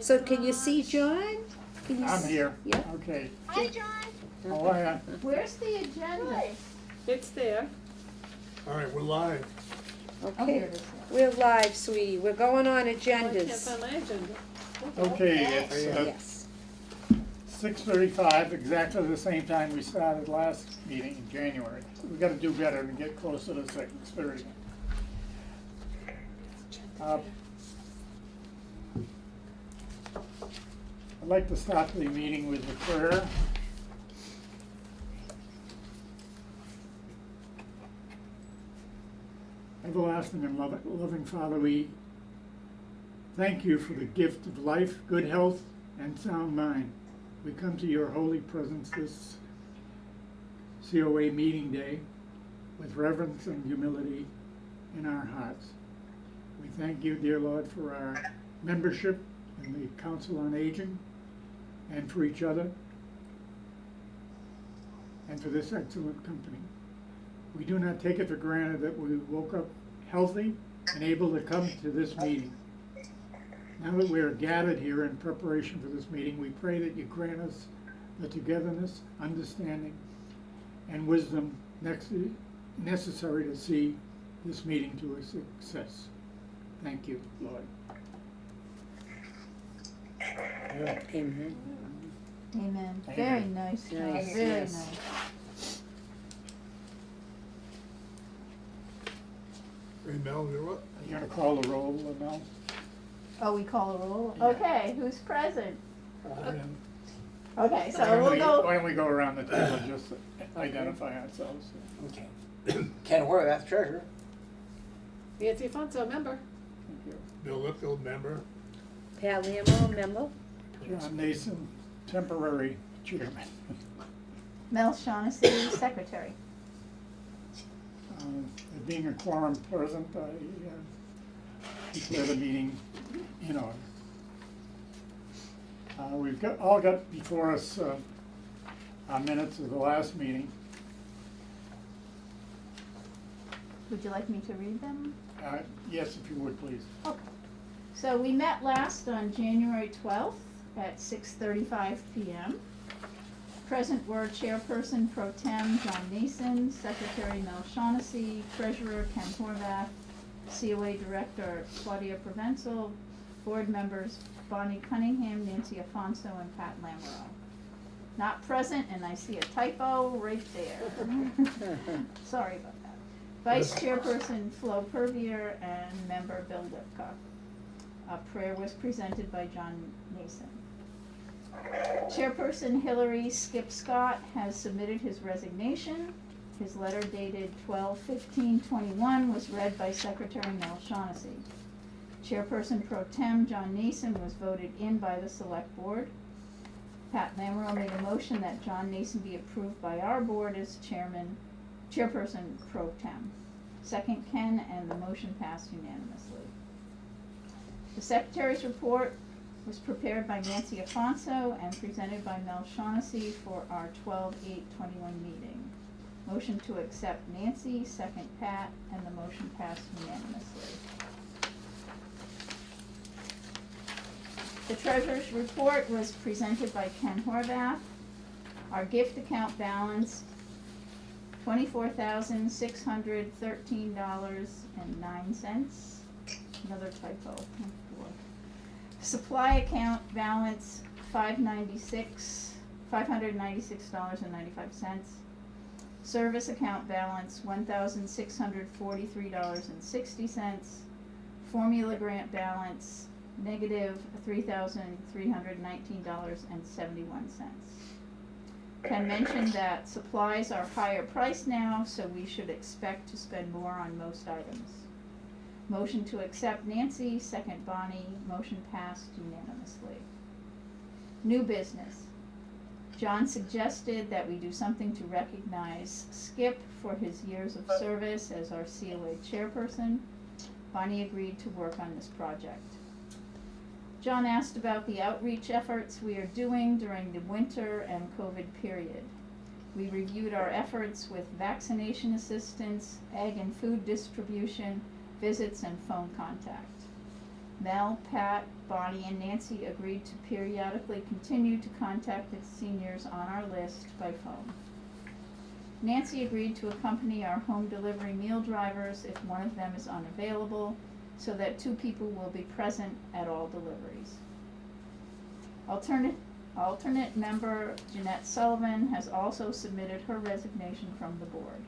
So can you see John? Can you I'm here. Yeah. Okay. Hi, John. How are ya? Where's the agenda? It's there. All right, we're live. Oh, Okay, here it is. we're live, sweetie. We're going on Oh, I can't agendas. find my agenda. Okay, it's Yes. 6:35, exactly the same time we started last meeting in January. We gotta do better and get closer to 6:30. I'd like to start the meeting with a prayer. Everlasting and loving Father, we thank you for the gift of life, good health, and sound mind. We come to your holy presence this COA meeting day with reverence and humility in our hearts. We thank you, dear Lord, for our membership in the Council on Aging and for each other and for this excellent company. We do not take it for granted that we woke up healthy and able to come to this meeting. Now that we are gathered here in preparation for this meeting, we pray that you grant us the togetherness, understanding, and wisdom necessary to see this meeting to a success. Thank you, Lord. Amen. Amen. Amen. Very nice, John. Nice, Very yes. nice. Hey, Mel, you're up. Are you gonna call the roll or no? Oh, we call a roll? Yeah. Okay, who's present? I am. Okay, so Why don't we'll we- go. Why don't we go around the table and just identify ourselves? Okay. Ken Horvath, treasurer. Nancy Afonso, member. Thank you. Bill Lipfield, member. Pat Lammo, memo. John Nason, temporary chairman. Mel Shaughnessy, secretary. There being a quorum present, I declare the meeting in order. We've all got before us our minutes of the last meeting. Would you like me to read them? Yes, if you would, please. Okay. So we met last on January 12th at 6:35 p.m. Present were Chairperson Pro Tem John Nason, Secretary Mel Shaughnessy, Treasurer Ken Horvath, COA Director Claudia Provenzel, Board members Bonnie Cunningham, Nancy Afonso, and Pat Lamro. Not present, and I see a typo right there. Sorry about that. Vice Chairperson Flo Purvier and Member Bill Lipcock. A prayer was presented by John Nason. Chairperson Hillary Skip Scott has submitted his resignation. His letter dated 12/15/21 was read by Secretary Mel Shaughnessy. Chairperson Pro Tem John Nason was voted in by the Select Board. Pat Lamro made a motion that John Nason be approved by our board as Chairperson Pro Tem. Second Ken, and the motion passed unanimously. The Secretary's report was prepared by Nancy Afonso and presented by Mel Shaughnessy for our 12/8/21 meeting. Motion to accept Nancy, second Pat, and the motion passed unanimously. The Treasurer's report was presented by Ken Horvath. Our gift account balance, $24,613.09. Another typo. Oh, boy. Supply account balance, $596.95. Service account balance, $1,643.60. Formula grant balance, negative $3,319.71. Ken mentioned that supplies are higher priced now, so we should expect to spend more on most items. Motion to accept Nancy, second Bonnie, motion passed unanimously. New business. John suggested that we do something to recognize Skip for his years of service as our COA chairperson. Bonnie agreed to work on this project. John asked about the outreach efforts we are doing during the winter and COVID period. We reviewed our efforts with vaccination assistance, egg and food distribution, visits, and phone contact. Mel, Pat, Bonnie, and Nancy agreed to periodically continue to contact the seniors on our list by phone. Nancy agreed to accompany our home delivery meal drivers if one of them is unavailable, so that 2 people will be present at all deliveries. Alternate member Jeanette Sullivan has also submitted her resignation from the board.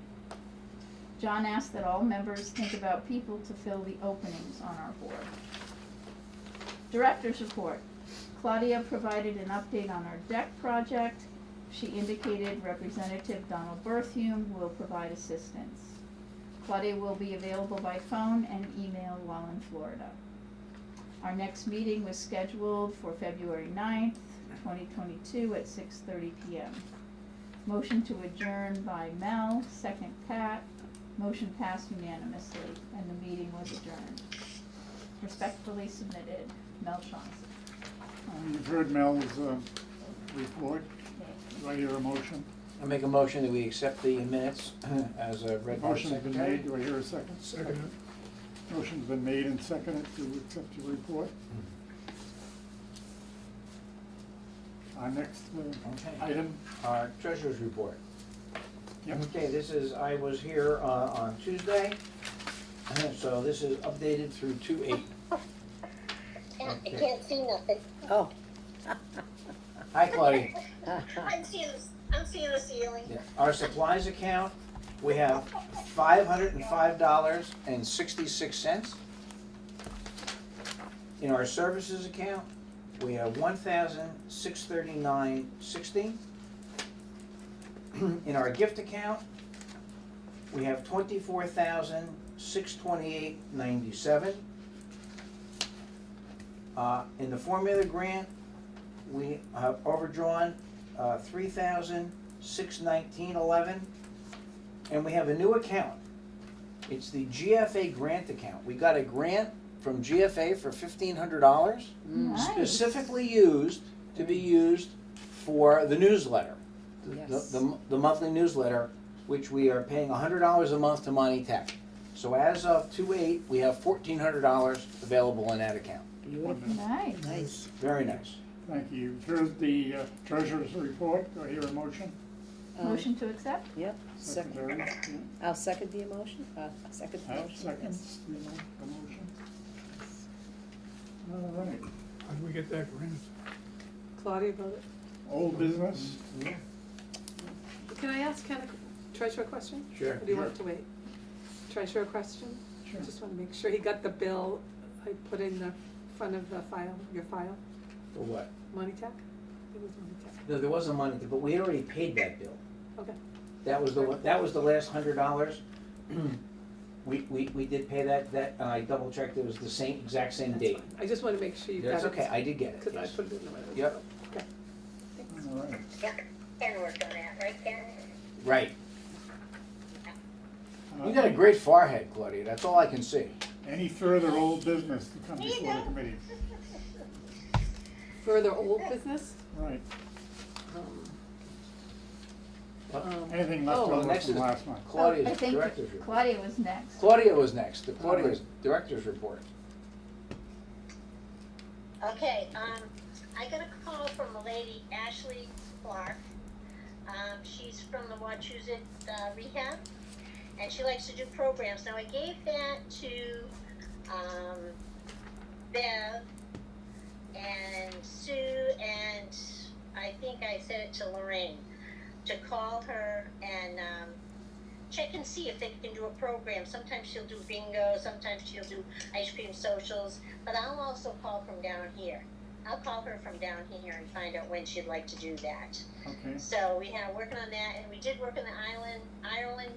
John asked that all members think about people to fill the openings on our board. Director's report. Claudia provided an update on our deck project. She indicated Representative Donald Berthume will provide assistance. Claudia will be available by phone and email while in Florida. Our next meeting was scheduled for February 9th, 2022 at 6:30 p.m. Motion to adjourn by Mel, second Pat. Motion passed unanimously, and the meeting was adjourned. Respectfully submitted, Mel Shaughnessy. You've heard Mel's report. Do I hear a motion? I make a motion that we accept the minutes as read by the Motion's been secretary. made. Do I hear a second? Second. Motion's been made and seconded to accept your report. Our next Okay. item. Our treasurer's report. Yep. Okay, this is, I was here on Tuesday, so this is updated through 2/8. I Okay. can't see nothing. Oh. Hi, Claudia. I'm seeing the ceiling. Yeah. Our supplies account, we have $505.66. In our services account, we have $1,639.60. In our gift account, we have $24,628.97. In the formula grant, we have overdrawn $3,619.11, and we have a new account. It's the GFA grant account. We got a grant from GFA for $1,500, Nice. specifically used to be used for the newsletter, Yes. the monthly newsletter, which we are paying $100 a month to Monty Tech. So as of 2/8, we have $1,400 available in that account. Beautiful. Nice. Nice. Very nice. Thank you. You've heard the treasurer's report. Do I hear a motion? Motion to accept? Yep, second. Secretary? I'll second the emotion, second the Yeah. motion. Seconds the motion. All right. How did we get that grant? Claudia voted. Old business? Can I ask Ken a treasurer question? Sure. Or do you want to wait? Treasurer question? Sure. I just want to make sure he got the bill I put in the front of the file, your file, For what? Money Tech? It was Money Tech. No, there wasn't money, but we had already paid that bill. Okay. That was the last $100. We did pay that, I double checked, it was the exact same date. I just want to make sure you got it. That's okay, I did get it, Because I yes. put it in the right. Yep. Okay. Thanks. All right. Yeah, Ken worked on that, right, Ken? Right. You got a great forehead, Claudia, that's all I can see. Any further old business to come before the committee? Further old business? Right. Um, Anything left Oh, over next from is- last month? I Claudia's think director's report. Claudia was next. Claudia was next, Claudia's director's report. Okay, I got a call from a lady, Ashley Clark. She's from the Wachusett Rehab, and she likes to do programs. Now, I gave that to Bev and Sue, and I think I said it to Lorraine, to call her and check and see if they can do a program. Sometimes she'll do bingo, sometimes she'll do ice cream socials, but I'll also call from down here. I'll call her from down here and find out when she'd like to do that. Okay. So we have working on that, and we did work on the Ireland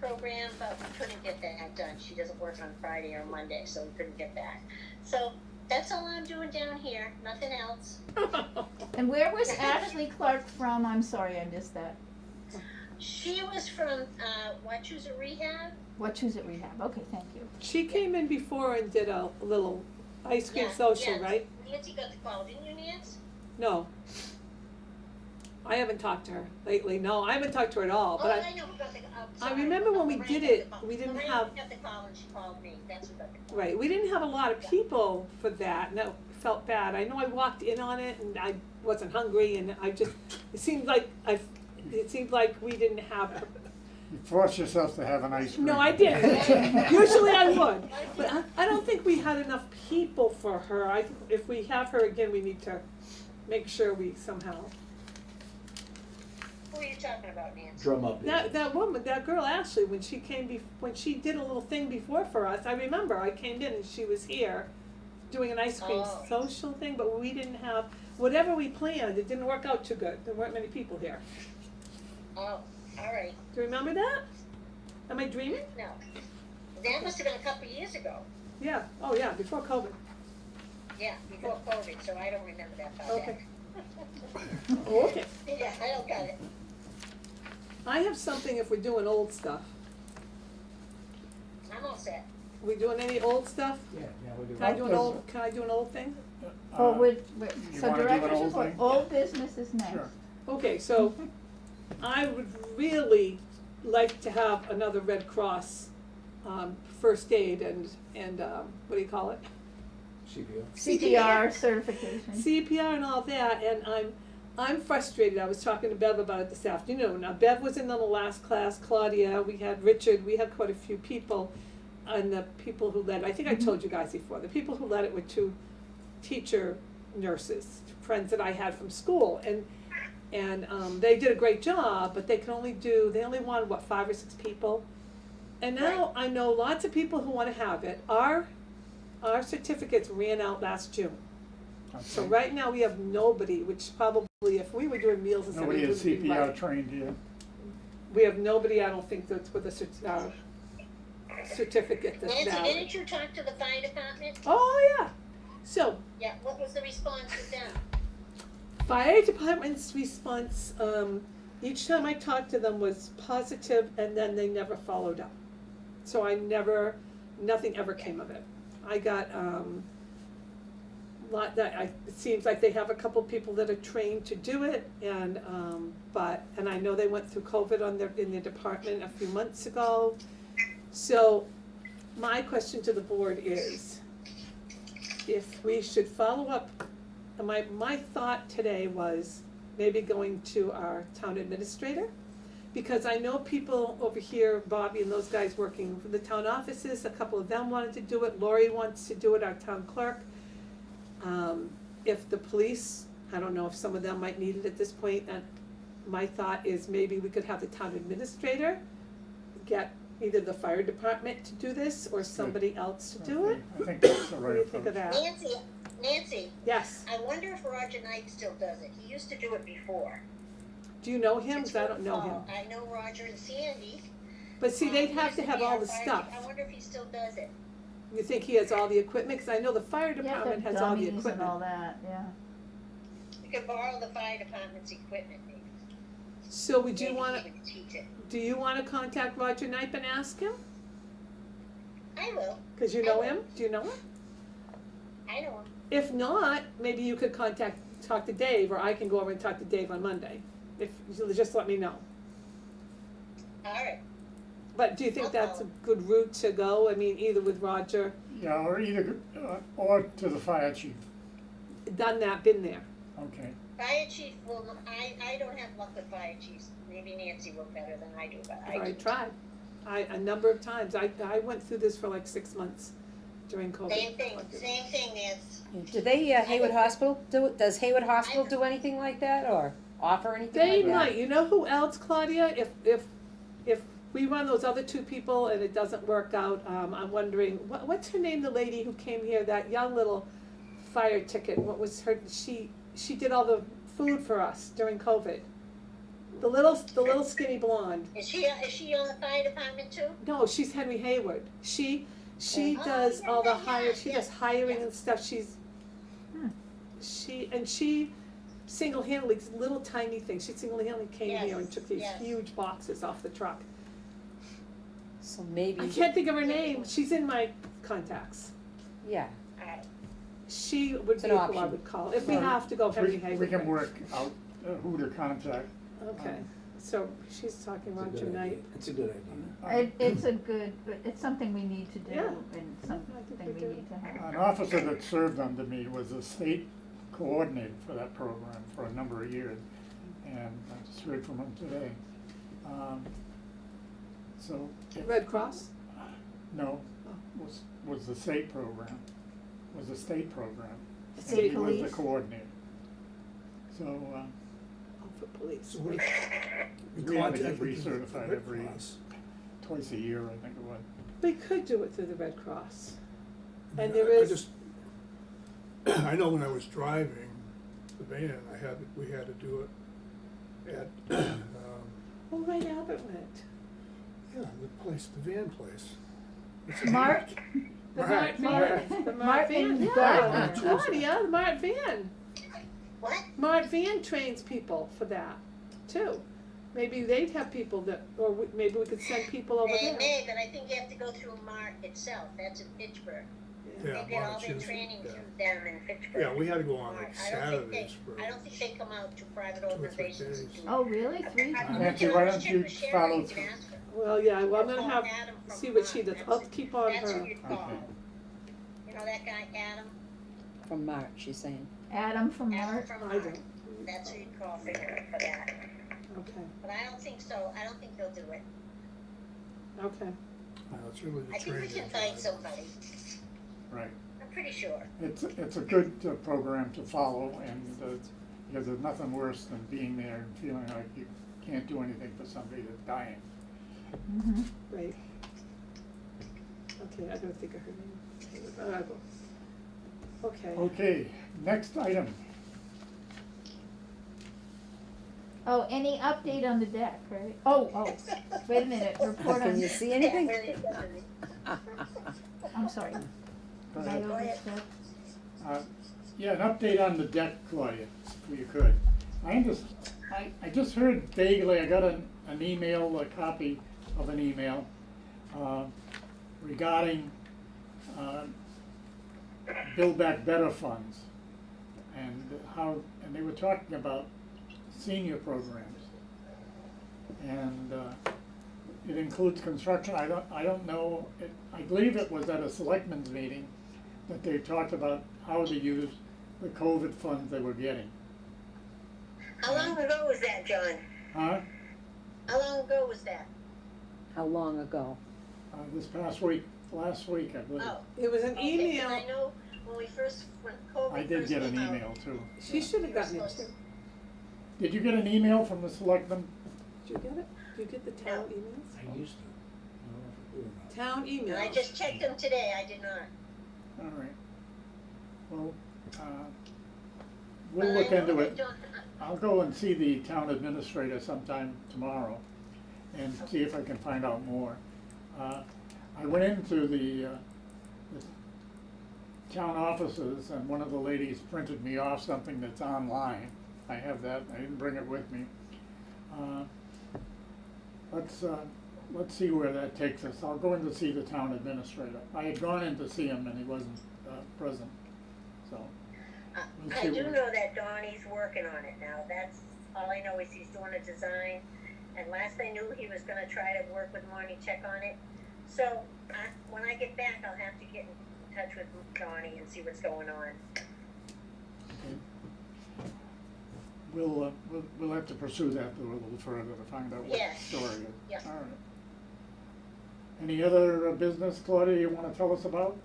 program, but we couldn't get that done. She doesn't work on Friday or Monday, so we couldn't get that. So that's all I'm doing down here, nothing else. And where was Ashley Clark from? I'm sorry, I missed that. She was from Wachusett Rehab. Wachusett Rehab, okay, thank you. She came in before and did a little ice cream Yeah, social, yeah. right? Nancy got the call, didn't you, Nancy? No. I haven't talked to her lately, no, I haven't talked to her at all, Oh, but I know who got the, I remember when we Lorraine did got the it, call. we didn't Lorraine have- got the call and she called me, that's who got the call. right, we didn't have a lot of people for that, and that felt bad. I know I walked in on it and I wasn't hungry and it seemed like we didn't have, You force yourself to have an ice cream. no, I didn't. Usually I would, but I don't think we had enough people for her. If we have her again, we need to make sure we somehow. Who are you talking about, Nancy? Drum up. That woman, that girl Ashley, when she came when she did a little thing before for us, I remember I came in and she was here doing an ice cream Oh. social thing, but we didn't have, whatever we planned, it didn't work out too good. There weren't many people here. Oh, all right, Do you remember that? Am I dreaming? no. That must have been a couple of years ago, Yeah, oh yeah, before COVID. yeah, before COVID, so I don't remember that far Okay. back. Oh, okay. Yeah, I don't got it. I have something if we're doing old stuff. I'm all set. We doing any old stuff? Yeah, we're doing. Can I do an old thing? Oh, You so wanna do an director's old report, thing? old business is next. Sure. Okay, so I would really like to have another Red Cross, first aid and, what do you call it? CPO. CPR certification. CPR and all that, and I'm frustrated. I was talking to Bev about it this afternoon. Now, Bev was in on the last class, Claudia, we had Richard, we had quite a few people, and the people who led, I think I told you guys before, the people who led it were two teacher nurses, friends that I had from school, and they did a great job, but they only wanted, what, 5 or 6 people? And now I know lots of people who wanna have it. Our certificates ran out last June. So Okay. right now we have nobody, which probably, if we were doing meals and stuff, Nobody it is wouldn't be CPR right. trained here. We have nobody, I don't think, that's with a certificate that's Nancy, valid. didn't you talk to the fire department? Oh, yeah. So, Yeah, what was the response with them? fire department's response, each time I talked to them was positive, and then they never followed up. So nothing ever came of it. I got, it seems like they have a couple people that are trained to do it, and I know they went through COVID in their department a few months ago. So, my question to the board is, if we should follow up, and my thought today was maybe going to our town administrator, because I know people over here, Bobby and those guys working for the town offices, a couple of them wanted to do it, Lori wants to do it, our town clerk. If the police, I don't know if some of them might need it at this point, and my thought is maybe we could have the town administrator get either the fire department to do this or somebody else to do it. I think that's the What do right you think of approach. that? Nancy, Yes. I wonder if Roger Knight still does it. He used to do it before. Do you know him? It's 'Cause I for don't know him. fall. I know Roger and Sandy. But see, they'd He have used to have be all our the fire stuff. chief. I wonder if he still does it. You think he has all the equipment? 'Cause I know the fire Yeah, department the has all the dummies and all equipment. that, yeah. We could borrow the fire department's equipment, maybe. So would you Maybe wanna, he would teach it. do you wanna contact Roger Knipe and ask him? I will. 'Cause you know him? Do you know him? I know him. If not, maybe you could talk to Dave, or I can go over and talk to Dave on Monday. If, just let me know. All right. But do you think that's a good route to go? I mean, either with Roger, Yeah, or either, or to the fire chief. done that, been there. Okay. Fire chief will, I don't have luck with fire chiefs. Maybe Nancy will better than I do, but I I do. tried. A number of times. I went through this for like 6 months during COVID. Same thing, Nancy. Do they, Hayward Hospital do it? Does Hayward Hospital do anything like that or offer anything They like that? might. You know who else, Claudia? If we run those other 2 people and it doesn't work out, I'm wondering, what's her name, the lady who came here, that young little fire ticket? What was her, she did all the food for us during COVID. The little skinny blonde. Is she on the fire department too? No, she's Henry Hayward. She Oh, does all the yeah, hire, she yeah, does hiring yeah. and stuff. She's, Hmm. she single-handedly, little tiny things, she single-handedly came here and Yes, took these yes. huge boxes off the truck. So maybe, I can't think of her name, she's in my contacts. yeah, All right. She would It's be an who I option. would call, if we Well, have to go Henry We Hayward. can work out who to contact. Okay, so she's talking about tonight. It's a good idea. It's something we need to do Yeah. and I something think we we do. need to have. An officer that served under me was a state coordinator for that program for a number of years, and I just heard from him today. So. Red Cross? No, Oh. was the state program, was a state program. and State he was police? the coordinator. So, Oh, for police. So what, we We had to get contacted the recertified Red every- Cross. twice a year, I think it was. We could do it through the Red Cross. And Yeah, there I is, just- I know when I was driving the van, we had to do it at, oh, right, Albert went. yeah, the place, the van place. What's the name? Mark, The Mart, Mart Van, the Mart Martin Van, yeah. Gardner. Oh, yeah, the Mart Van. What? Mart Van trains people for that, too. Maybe they'd have people that, or maybe we could send people over They there. may, but I think you have to go through Mart itself, that's in Pittsburgh. Yeah. Yeah, They get all March their is- training yeah. through them in Pittsburgh. Yeah, we had to go on Mart. like I don't think Saturdays for. I don't think they come out to private 2 or 3 organizations to days. do. Oh, really? 3 I- I- Nancy, you why know, don't check you with Sharon, follow you can through? ask her. Well, yeah, well, I'm Or gonna call have, Adam from see what she Mart. does. I'll That's- keep on That's her. who you'd call. Okay. You know that guy, Adam? From March, she's saying. Adam from Adam Mark. from I Mart. don't. That's who you'd call for that. Okay, But I don't think so, I don't think they'll do it. okay. It's really the I think we training. can find somebody, Right. I'm pretty sure. It's a good program to follow, and, because there's nothing worse than being there and feeling like you can't do anything for somebody that's dying. Mhm. Right. Okay, I gotta think of her name. I will. Okay. Okay, next item. Oh, any update on the deck, right? Oh, wait a minute, report on, Can you see anything? I'm sorry. Go Did I ahead. overstep? Yeah, an update on the deck, Claudia, if you could. I just heard vaguely, I got an email, a copy of an email, regarding, Build Back Better funds. And and they were talking about senior programs. And, it includes construction, I don't know, I believe it was at a selectmen's meeting that they talked about how to use the COVID funds they were getting. How long ago was that, John? Huh? How long ago was that? How long ago? This past week, last week, I believe. Oh. It was an Okay, 'cause email, I know when COVID I did first get an came out, email too. she should have gotten it too. Did you get an email from the selectmen? Did you get it? Did you get the town No. emails? I used to. I don't know if I do or not. Town And I emails. just checked them today, I did not. All right. Well, But we'll I look know into they it. don't- I'll go and see the town administrator sometime tomorrow and see if I can find out more. I went into the town offices and one of the ladies printed me off something that's online. I have that, I didn't bring it with me. Let's see where that takes us. I'll go in to see the town administrator. I had gone in to see him and he wasn't present, so. we'll I see do where- know that Donnie's working on it now, that's, all I know is he's doing a design, and last I knew, he was gonna try to work with Marnie Check on it. So, when I get back, I'll have to get in touch with Donnie and see what's going on. Okay. We'll have to pursue that a little further to find out what Yes. the story is. Yeah. All right. Any other business, Claudia, you wanna tell us about?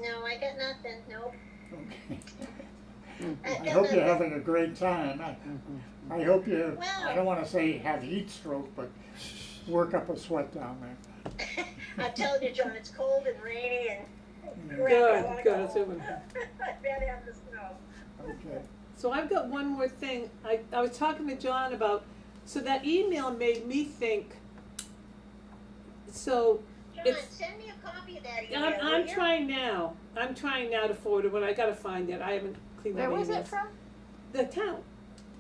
No, I got nothing, nope. Okay. I I got hope you're nothing. having a great time. I hope you, Well- I don't wanna say have heat stroke, but work up a sweat down there. I told you, John, it's cold and rainy and. Yeah. crap, I Good, wanna good, go it's home. doing- I'd rather have the snow. Okay. So I've got one more thing. I was talking to John about, so that email made me think, so John, it's, send me a copy of that email, I'm will you? trying now. I'm trying now to forward it, but I gotta find it. I haven't cleaned Where up was emails. it from? The town.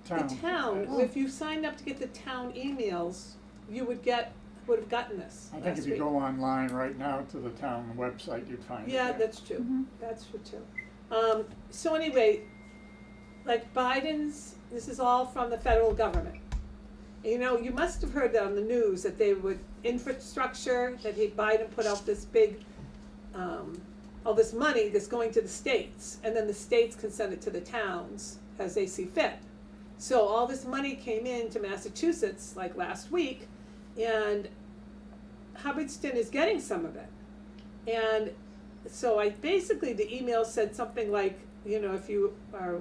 The town. Oh. If you signed up to get the town emails, you would have gotten this I think last if you week. go online right now to the town website, you'd find it Yeah, there. that's true. Mhm. That's true too. So anyway, like Biden's This is all from the federal government. And, you know, you must have heard that on the news, that they would, infrastructure, that Biden put out this big, all this money that's going to the states, and then the states can send it to the towns as they see fit. So all this money came into Massachusetts like last week, and Hubbardston is getting some of it. And so the email said something like, you know, if you are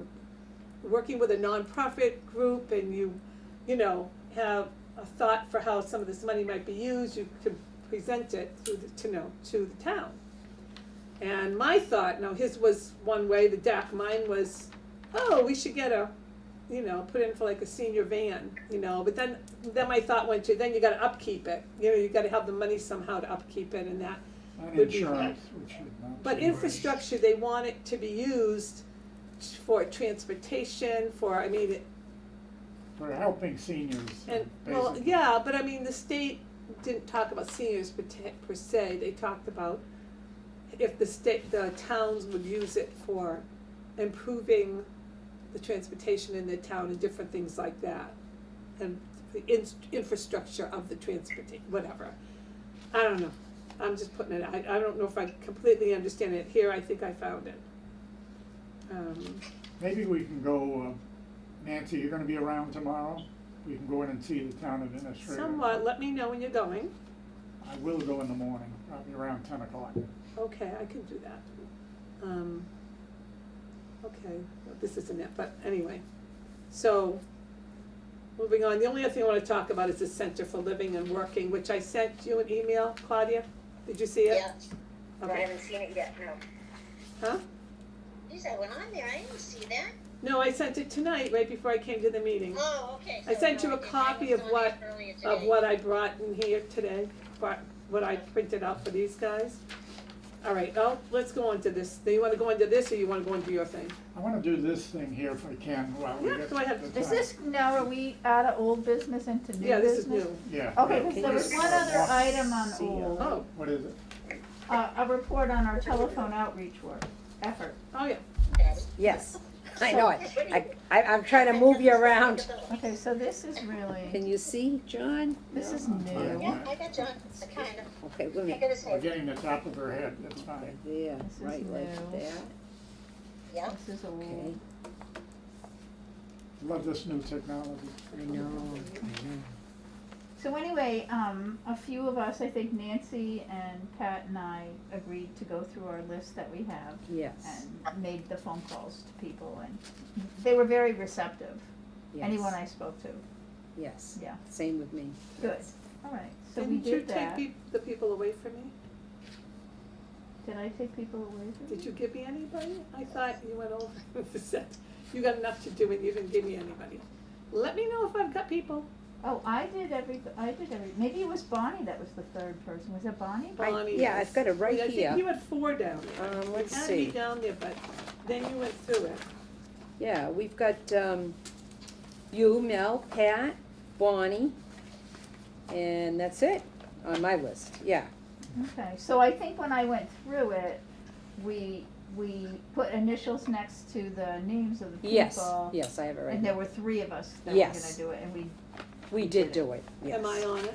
working with a nonprofit group and you know, have a thought for how some of this money might be used, you could present it to the town. And my thought, now his was one way, the deck, mine was, oh, we should get put in for like a senior van, you know, but then my thought went to, then you gotta upkeep it, you know, you gotta have the money somehow to upkeep it, and that And would be insurance, which should not. But be- infrastructure, they want it to be used for transportation, for For helping seniors, and, well, basically. yeah, but I mean, the state didn't talk about seniors per se, they talked about if the towns would use it for improving the transportation in the town and different things like that. And the infrastructure of the transportation, whatever. I don't know, I'm just putting it, I don't know if I completely understand it here, I think I found it. Maybe we can go, Nancy, you're gonna be around tomorrow? We can go in and see the town administrator. Somewhat, let me know when you're going. I will go in the morning, probably around 10 o'clock. Okay, I can do that. Okay, well, this isn't it, but anyway. So, moving on, the only other thing I wanna talk about is the Center for Living and Working, which I sent you an email, Claudia? Did you see it? Yeah, I Okay. haven't seen it yet, no. Huh? Geez, I went on there, I didn't see that. No, I sent it tonight, right before I came to the meeting. Oh, okay. I so sent you no, a I didn't. copy I of was on it earlier today. what I brought in here today, what I printed out for these guys. All right, let's go on to this. Do you wanna go into this, or you wanna go into your thing? I wanna do this thing here if I can while we Yeah, get go ahead. the Is time. this, now are we out of old business into new business? Yeah, this is new. Yeah. Okay, yeah. because there was one other item on old, Oh, What is it? a report on our telephone outreach effort. oh yeah. Daddy. Yes, I know it. I'm trying to move you around. Okay, so this is really, Can you see, John? this is Yeah, new. I got John, I kind of, Okay, wait a I minute. got his We're head. getting the top of her head, that's fine. There, This is right, like new. that, Yeah, This is okay. old. Love this new technology. I know. So anyway, a few of us, I think Nancy and Pat and I agreed to go through our list that we have Yes, and made the phone calls to people, and they were very receptive, yes. anyone I spoke to, Yes, yeah, same with me. good, Yes. alright, so we Didn't you did that. take the people away from me? Did I take people away from you? Did you give me anybody? I thought you went over the set. You got enough to do and you didn't give me anybody. Let me know if I've got people. Oh, I did every, maybe it was Bonnie that was the third person, was it Bonnie? Bonnie yeah, was- I've got it right I here. think you had 4 down there. Let's You had me see. down there, but then you went through it. Yeah, we've got, you, Mel, Pat, Bonnie, and that's it on my list, yeah. Okay, so I think when I went through it, we put initials next to the names of the people. Yes, yes, I have it right And there here. were 3 of us that Yes. were gonna do it, and We did do it, yes. Am I on it?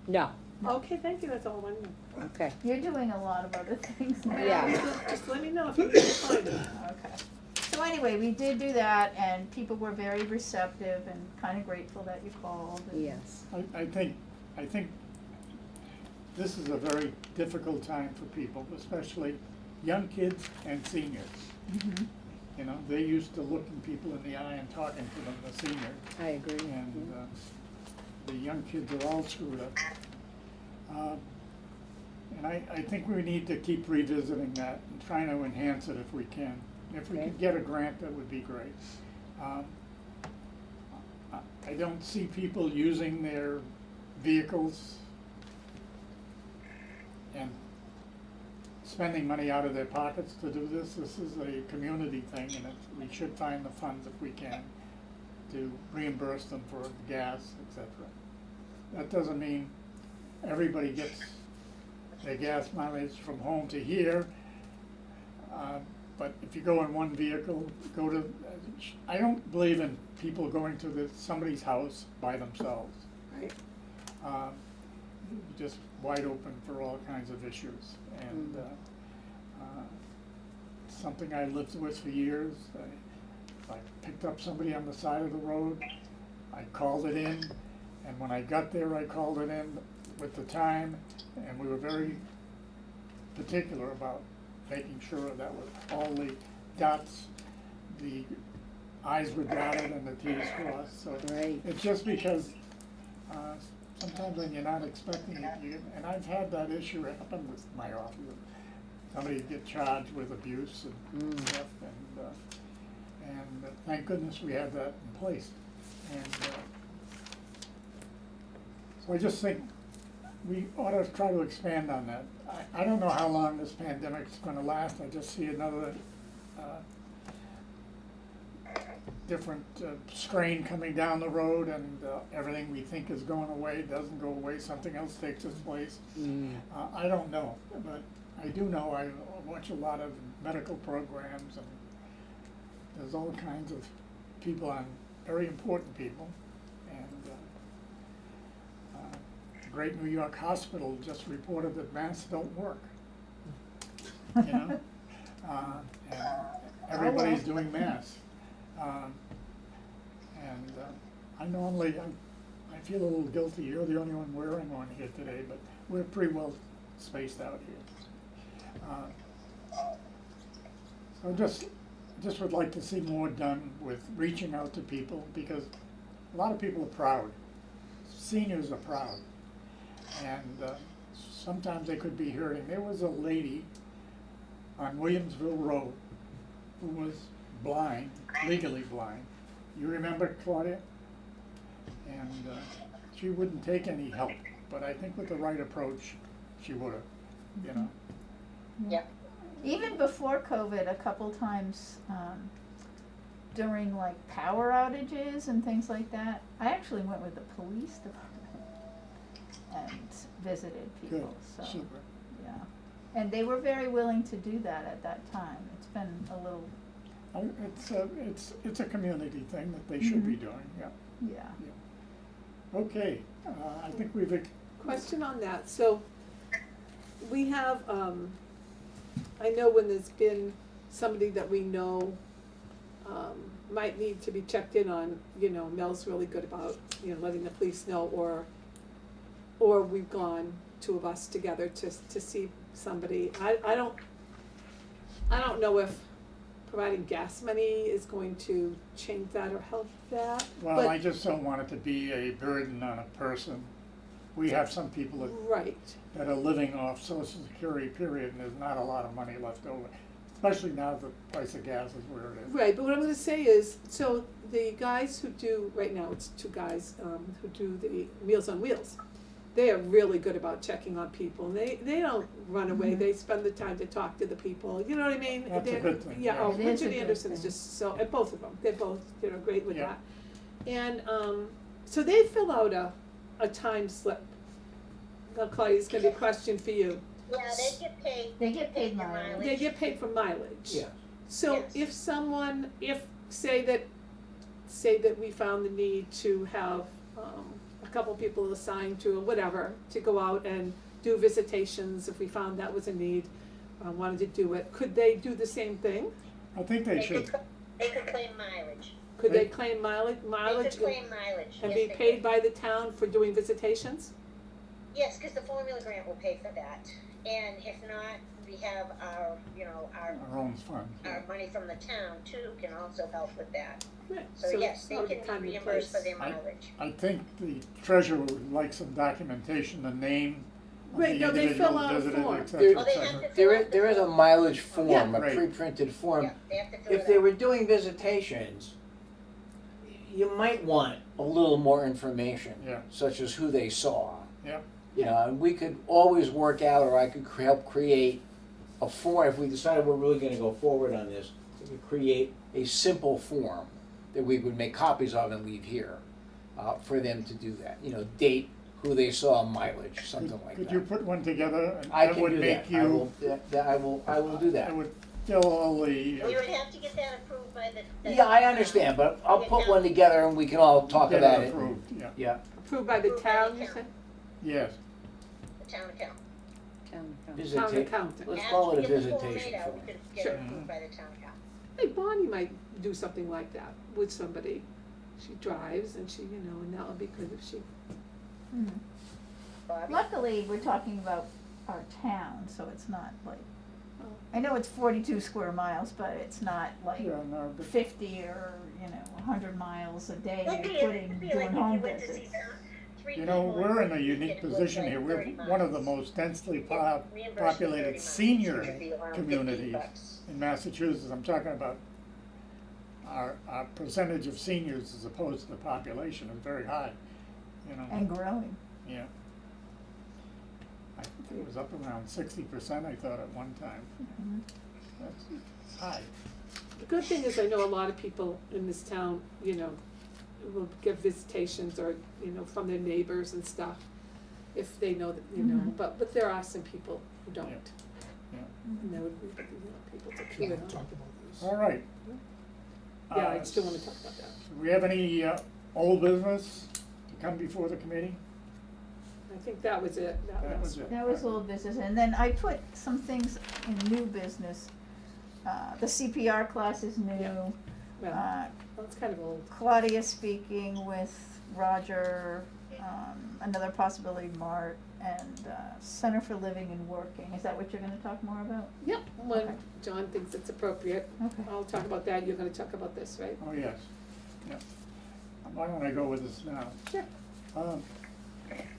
No, Okay, thank you, that's all I wanted. okay. you're doing a lot of other things now. Yeah. Just let me know if you can find it. Okay. So anyway, we did do that, and people were very receptive and kinda grateful that you called. and- Yes, I think this is a very difficult time for people, especially young kids and seniors. Mhm. You know, they're used to looking people in the eye and talking to them, the seniors. I agree. And the young kids are all screwed up. And I think we need to keep revisiting that and trying to enhance it if we can. If we Okay. could get a grant, that would be great. I don't see people using their vehicles and spending money out of their pockets to do this. This is a community thing, and we should find the funds if we can to reimburse them for gas, etc. That doesn't mean everybody gets their gas mileage from home to here. but if you go in one vehicle, go to, I don't believe in people going to somebody's house by themselves. Right. Um, just wide open for all kinds of issues, and something I lived with for years. I picked up somebody on the side of the road, I called it in, and when I got there, I called it in with the time, and we were very particular about making sure that was all the dots, the I's were dotted and the T's crossed, so. Right. It's just because, sometimes when you're not expecting it, and I've had that issue happen with my office. Somebody get charged with abuse and stuff, and thank goodness we have that in place. And, so I just think we ought to try to expand on that. I don't know how long this pandemic's gonna last, I just see another, different strain coming down the road, and everything we think is going away doesn't go away, something else takes its place. I don't know, but I do know I watch a lot of medical programs, and there's all kinds of people on, very important people, and the great New York hospital just reported that masks don't work, you know? And everybody's doing masks. I feel a little guilty, you're the only one wearing one here today, but we're pretty well spaced out here. So just would like to see more done with reaching out to people, because a lot of people are proud. Seniors are proud, and sometimes they could be hurting. There was a lady on Williamsville Road who was blind, legally blind. You remember, Claudia? And she wouldn't take any help, but I think with the right approach, she would've, you know? Yeah. Even before COVID, a couple times, during like power outages and things like that, I actually went with the police department and visited Good, people, so, super. yeah. And they were very willing to do that at that time. It's been a little, It's a community thing that they should be doing, yeah. yeah. Okay, I think we've, Question on that, so we have, I know when there's been somebody that we know, might need to be checked in on, you know, Mel's really good about, you know, letting the police know, or we've gone, two of us together to see somebody. I don't know if providing gas money is going to change that or help that, well, but- I just don't want it to be a burden on a person. We have some people Right, that are living off Social Security, period, and there's not a lot of money left over, especially now the price of gas is where it is. right, but what I'm gonna say is, so the guys who do, right now, it's two guys, who do the Meals on Wheels. They are really good about checking on people, and they don't run away, they spend the time to talk to the people, you know what I mean? That's a They're- good thing, Yeah, yeah. oh, It is a Richard good Anderson is thing. just so, and both of them, they're both, you know, great with Yeah. that. And, so they fill out a time slip. Now, Claudia, it's gonna be a question for you. Yeah, they get paid. They get paid for mileage. They get paid for mileage. Yeah. So Yes. if someone, say that we found the need to have, a couple people assigned to, whatever, to go out and do visitations, if we found that was a need, wanted to do it, could they do the same thing? I think they They should. could claim mileage. Could they They- claim mileage, They could claim mileage, and yes, be they paid could. by the town for doing visitations? Yes, cause the formula grant will pay for that, and if not, we have our, you know, Our own funds. our money from the town too can also help with that. Right, So yes, it's they already can kind of be in reimbursed for place. their mileage. I think the treasurer would like some documentation, the name of the Right, no, they individual fill out a visited, form. et cetera, Oh, et they cetera. have to fill There out is, the there is a form. mileage form, Yeah. a Right. pre-printed form. Yeah, they have to fill it If they out. were doing visitations, you might want a little more information. Yeah. Such as who they saw. Yep. You know, and we could always work out, or I could help create a form, if we decided we're really gonna go forward on this, we could create a simple form that we would make copies of and leave here, for them to do that. You know, date, who they saw, mileage, something like that. Could you put one together, and I that can would do make that. you. I will do that. It would still all the, We would have to get that approved by the. Yeah, I understand, but I'll put one together and we can all talk get about it it. approved, yeah, Yeah, Approved by the Approved by town, the you town. said? yes. The town account. Town account. Town visitation, accountant. let's call it a After we get the Form visitation A out, form. we could get Sure. it approved by the town account. Hey, Bonnie might do something like that with somebody. She drives and she, you know, and that would be good if she, Mhm. Bobby? Luckily, we're talking about our town, so it's not like, oh, I know it's 42 square miles, but it's not like Yeah, no, but 50 or, 100 miles a day It'd be- you're putting, it'd be doing like if home you went to see visits. three you know, people we're in a and unique it was position like here. We're 30 one of the miles. most densely Get reimbursed for 30 populated miles, senior it'd be around communities $50. in Massachusetts. I'm talking about our percentage of seniors as opposed to the population is very high, you know. And growing. Yeah. I think it was up around 60%, I thought, at one time. Mhm. That's high. the good thing is I know a lot of people in this town, you know, will give visitations or, you know, from their neighbors and stuff. If they know that, you know, Mhm. but there are some people who don't. Yeah. And there would be, you know, people to We queue it haven't talked on. about this. All right. Yeah, I still wanna talk about that. Do we have any old business to come before the committee? I think that was it, That was it. That was old business, and then I put some things in new business. The CPR class is new. Yeah. Well, Uh, that's kind of old. Claudia speaking with Roger, another possibility, Mart, and Center for Living and Working. Is that what you're gonna talk more about? Yep, when Okay. John thinks it's appropriate, Okay. I'll talk about that, you're gonna talk about this, right? Oh, yes. Yeah. Why don't I go with this now? Sure.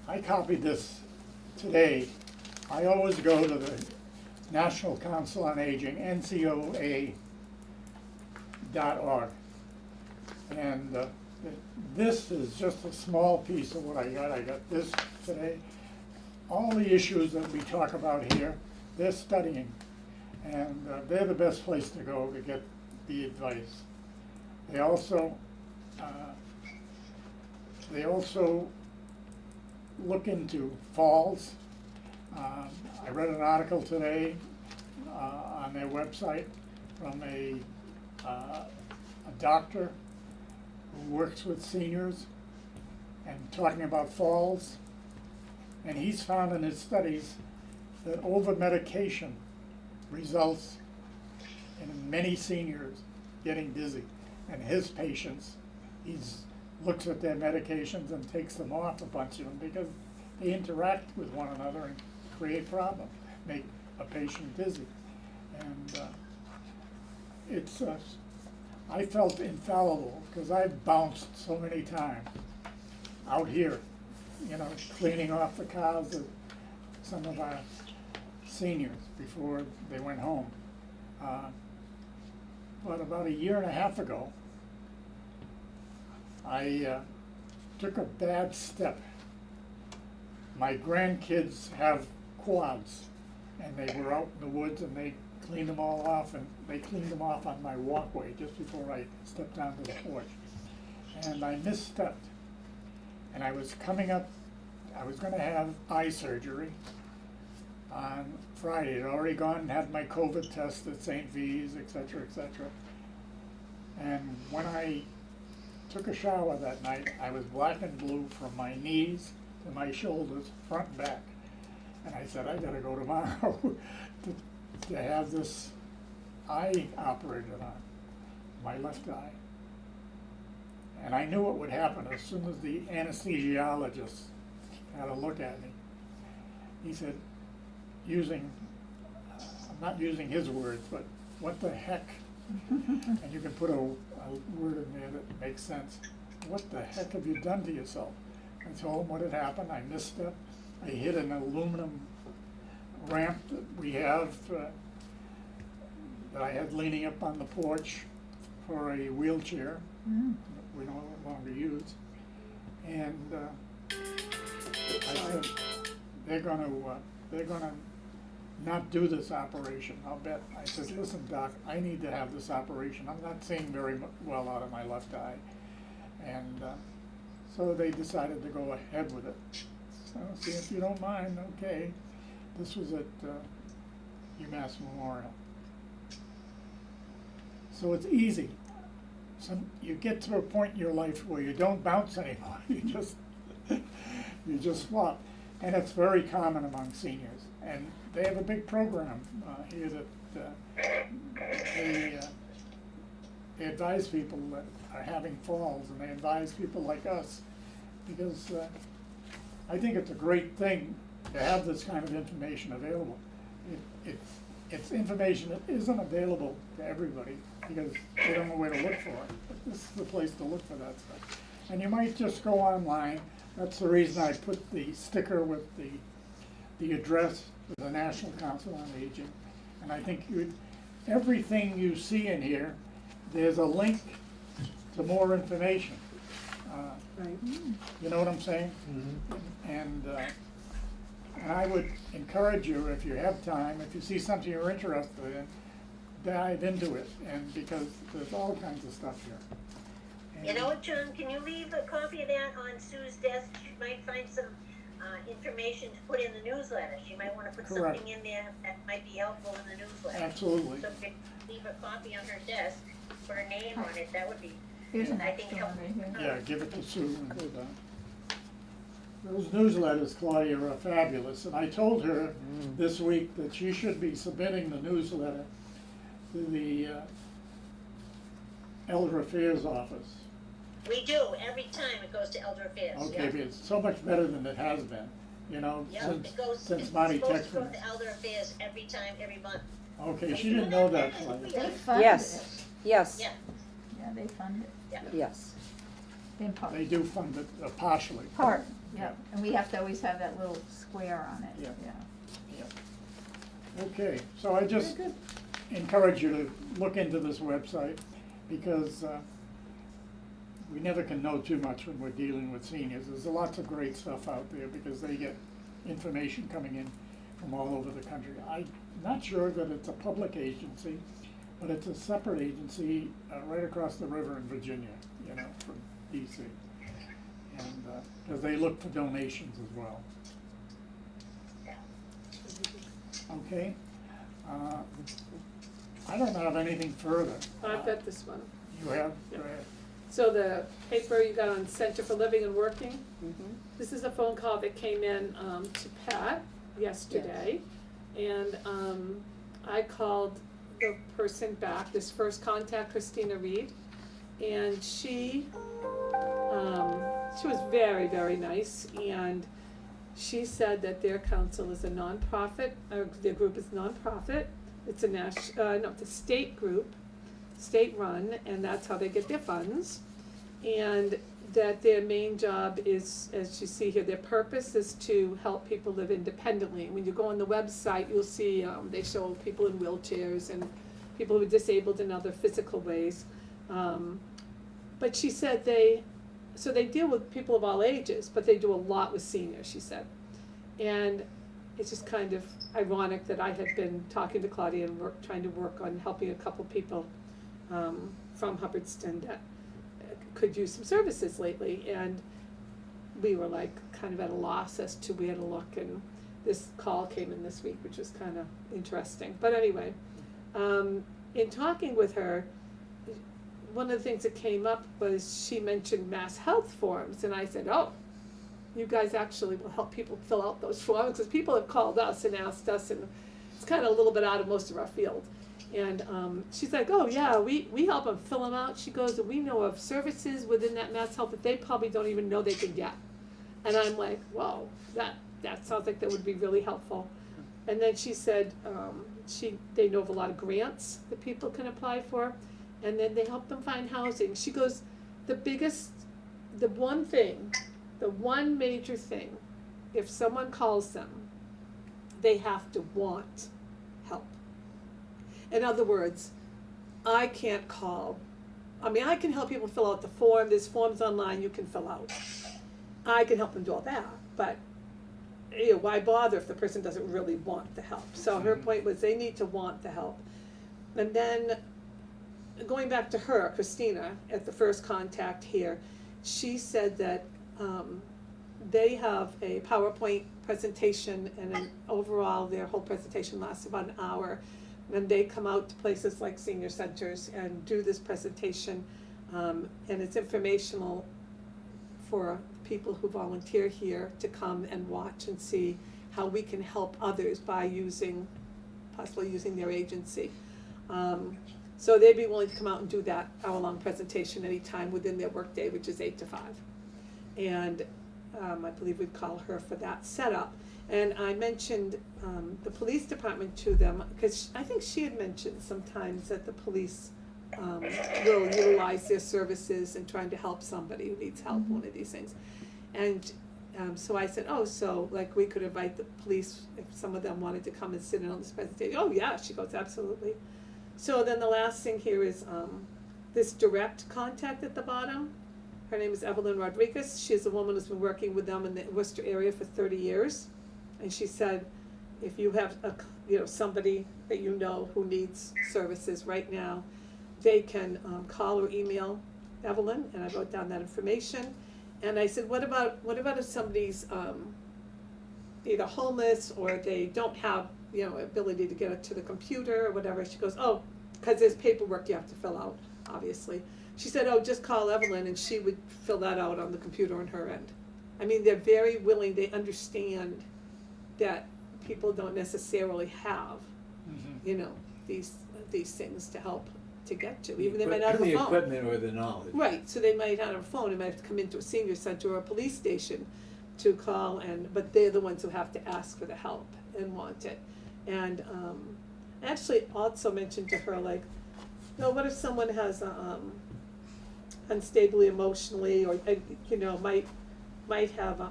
I copied this today. I always go to the National Council on Aging, NCOA.org. And this is just a small piece of what I got. I got this today. All the issues that we talk about here, they're studying. And they're the best place to go to get the advice. They also look into falls. I read an article today on their website from a doctor who works with seniors and talking about falls. And he's found in his studies that over-medication results in many seniors getting dizzy. And his patients, he's looks at their medications and takes them off, a bunch of them, because they interact with one another and create problems, make a patient dizzy. And I felt infallible, because I bounced so many times out here, you know, cleaning off the cars of some of our seniors before they went home. But about a year and a half ago, I took a bad step. My grandkids have quads, and they were out in the woods and they cleaned them all off, and they cleaned them off on my walkway just before I stepped onto the porch. And I misstepped. And I was coming up, I was gonna have eye surgery on Friday. I'd already gone and had my COVID test at St. V's, et cetera, et cetera. And when I took a shower that night, I was black and blue from my knees to my shoulders, front and back. And I said, I gotta go tomorrow to have this eye operated on, my left eye. And I knew what would happen as soon as the anesthesiologist had a look at me. He said, I'm not using his words, but what the heck? And you can put a word in there that makes sense. What the heck have you done to yourself? I told him what had happened. I misstepped. I hit an aluminum ramp that we have that I had leaning up on the porch for a wheelchair. Mm. We no longer use. And I said, they're gonna not do this operation, I'll bet. I said, listen, Doc, I need to have this operation. I'm not seeing very well out of my left eye. And so they decided to go ahead with it. So, see, if you don't mind, okay. This was at UMass Memorial. So it's easy. You get to a point in your life where you don't bounce anymore, you just swap. And it's very common among seniors. And they have a big program here that they advise people that are having falls, and they advise people like us, because I think it's a great thing to have this kind of information available. It's information that isn't available to everybody because they don't know where to look for it. But this is the place to look for that stuff. And you might just go online. That's the reason I put the sticker with the address for the National Council on Aging. And I think everything you see in here, there's a link to more information. Right. You know what I'm saying? And I would encourage you, if you have time, if you see something you're interested in, dive into it, and because there's all kinds of stuff here. You know what, John, can you leave a copy of that on Sue's desk? She might find some information to put in the newsletter. She might wanna put Correct. something in there that might be helpful in the newsletter. Absolutely. So if you leave a copy on her desk, put her name on it, that would be, Here's an I think, extra one helpful. right here. Yeah, give it to Sue. Those newsletters, Claudia, are fabulous, and I told her this week that she should be submitting the newsletter to the Elder Affairs Office. We do, every time it goes to Elder Affairs, yeah. Okay, but it's so much better than it has been, you know, Yeah, it goes, since it's Marty supposed to texted go me. to Elder Affairs every time, every month. Okay, she didn't know that, Claudia. They funded Yes, it. yes, Yeah, Yeah, they fund it, yes. in part. They do fund it partially. Part, yeah, and we have to always have that little square on it, Yeah. yeah. Okay, so I just encourage you to look into this website, because we never can know too much when we're dealing with seniors. There's lots of great stuff out there because they get information coming in from all over the country. I'm not sure that it's a public agency, but it's a separate agency right across the river in Virginia, you know, from DC. And, because they look for donations as well. Okay? I don't have anything further. I've got this one. You have? Yeah. Go ahead. So the paper you got on Center for Living and Working, Mhm. this is a phone call that came in to Pat yesterday. And I called the person back, this first contact, Christina Reed, and she was very, very nice, and she said that their council is a nonprofit, or their group is nonprofit. It's a it's a state group, state-run, and that's how they get their funds. And that their main job is, as you see here, their purpose is to help people live independently. When you go on the website, you'll see they show people in wheelchairs and people who are disabled in other physical ways. But she said they deal with people of all ages, but they do a lot with seniors, she said. And it's just kind of ironic that I had been talking to Claudia and trying to work on helping a couple people from Hubbardston that could use some services lately, and we were like kind of at a loss as to where to look, and this call came in this week, which was kind of interesting. But anyway, in talking with her, one of the things that came up was she mentioned mass health forms, and I said, oh, you guys actually will help people fill out those forms, because people have called us and asked us, and it's kind of a little bit out of most of our field. And she's like, oh yeah, we help them fill them out. She goes, and we know of services within that mass health that they probably don't even know they can get. And I'm like, whoa, that sounds like that would be really helpful. And then she said, they know of a lot of grants that people can apply for, and then they help them find housing. She goes, the one major thing, if someone calls them, they have to want help. In other words, I can't call. I mean, I can help people fill out the form. There's forms online you can fill out. I can help them do all that, but why bother if the person doesn't really want the help? So her point was they need to want the help. And then going back to her, Christina, at the first contact here, she said that they have a PowerPoint presentation, and overall their whole presentation lasts about an hour. And they come out to places like senior centers and do this presentation. And it's informational for people who volunteer here to come and watch and see how we can help others by possibly using their agency. So they'd be willing to come out and do that hour-long presentation anytime within their workday, which is 8 to 5. And I believe we'd call her for that setup. And I mentioned the police department to them, because I think she had mentioned sometimes that the police will utilize their services in trying to help somebody who needs help, one of these things. And so I said, oh, so like we could invite the police if some of them wanted to come and sit in on this presentation. Oh yeah, she goes, absolutely. So then the last thing here is this direct contact at the bottom. Her name is Evelyn Rodriguez. She's a woman who's been working with them in the Worcester area for 30 years. And she said, if you have somebody that you know who needs services right now, they can call or email Evelyn, and I wrote down that information. And I said, what about if somebody's either homeless or they don't have ability to get it to the computer or whatever? She goes, oh, because there's paperwork you have to fill out, obviously. She said, oh, just call Evelyn and she would fill that out on the computer on her end. I mean, they're very willing, they understand that people don't necessarily have, these things to help to get to, even they might not have a phone. The equipment or the knowledge. Right, so they might not have a phone, they might have to come into a senior center or a police station to call, but they're the ones who have to ask for the help and want it. And I actually also mentioned to her, like, what if someone has unstable emotionally, or might have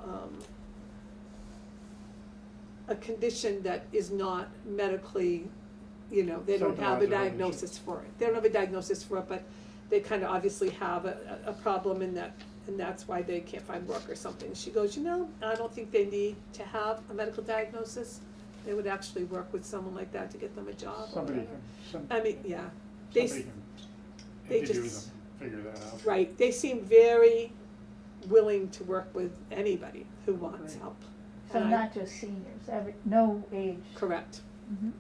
a condition that is not medically, they don't have a diagnosis for it. They don't have a diagnosis for it, but they kind of obviously have a problem in that, and that's why they can't find work or something. She goes, I don't think they need to have a medical diagnosis. They would actually work with someone like that to get them a job. Somebody or can, I mean, yeah. somebody can they interview just- them, figure that out. Right, they seem very willing to work with anybody who wants Right. help. So And I- not just seniors, no age. Correct. Mhm.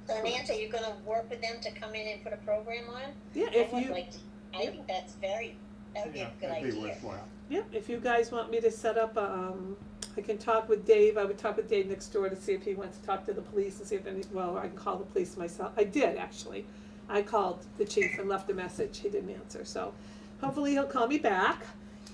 So Nancy, are you gonna work with them to come in and put a program on? Yeah, I would like to, I think that would be a good That'd be idea. worthwhile. if you guys want me to set up, I can talk with Dave. I would talk with Dave next door to see if he wants to talk to the police and see if I can call the police myself. I did, actually. I called the chief and left a message. He didn't answer, so hopefully he'll call me back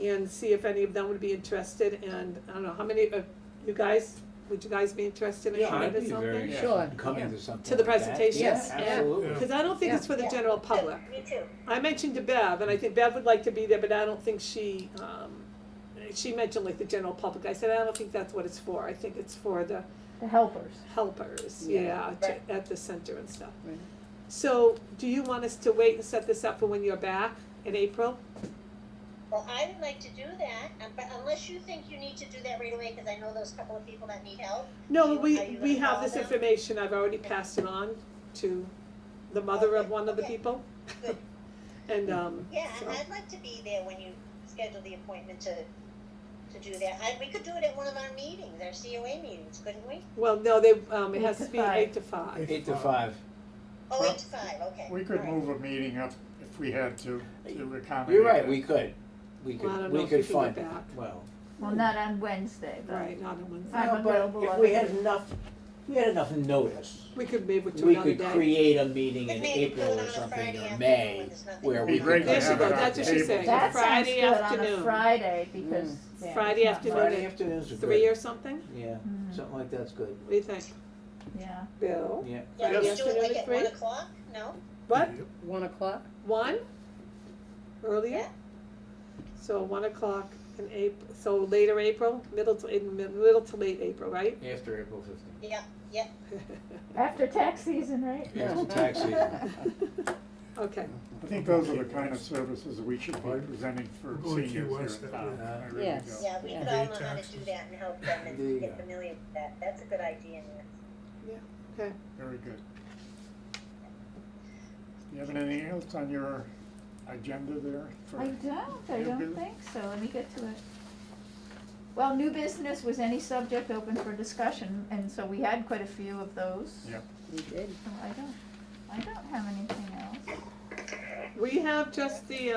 and see if any of them would be interested. And I don't know, how many of you guys, would you guys be interested in Yeah, coming I'd to be something? very Sure, coming yeah. to something To the like that. presentation? Yes, Yeah. absolutely. Because I don't think it's for the Yeah. general public. Me too. I mentioned to Bev, and I think Bev would like to be there, but I don't think she mentioned like the general public. I said, I don't think that's what it's for. I think it's for the The helpers. helpers, Yeah. Right. at the center and stuff. Right. So, do you want us to wait and set this up for when you're back in April? Well, I would like to do that, but unless you think you need to do that right away, cause I know there's a couple of people that need help. No, Are you we gonna have call this them? information. I've already passed it on to the mother of one of the Okay. people. Good. And, Yeah, so- and I'd like to be there when you schedule the appointment to do that. We could do it at one of our meetings, our COA meetings, couldn't we? well, no, it has 8 to to be 5. 8 to 5. 8 to 5. Oh, Well, 8 to 5, okay. We could all right. move a meeting up if we had to accommodate. You're right, that. we could. Well, I don't know if you can get back. Well, Well, not on Wednesday, but. Right, not on Wednesday. I'm no, available but if other we had days. enough notice, We could maybe do we another could day. create a meeting But in maybe April do it or on a something, Friday or afternoon May, when there's nothing where going we Be could. great to There she have goes, it on that's what she's table. saying. That sounds Friday good afternoon. on a Friday, because. yeah, Friday it's not afternoon. Friday. Friday afternoons are good. 3 or something? Yeah, Mhm. something like that's good. What do you think, Yeah. Bill? Yeah. Yeah, Friday let's do it afternoon like at at 3? 1 o'clock, no? What? 1 o'clock? 1? Earlier? Yeah. So 1 o'clock in April, so later April, middle to late April, right? After April 15th. Yeah, After tax season, right? After tax season. Okay, I think those are the kind of services we should be presenting for We're going to seniors here West in that town. way. I really Yes. do. yeah, we Yeah. could all Pay know how to do taxes. that and help them There you and get go. familiar with that. That's a good idea, Nancy. okay. Very good. You have anything else on your agenda there? for I don't new think business? so, let me get to it. Well, new business was any subject open for discussion, and so we had quite a few of those. Yeah. We did. So I don't, I don't have anything else. We have just the,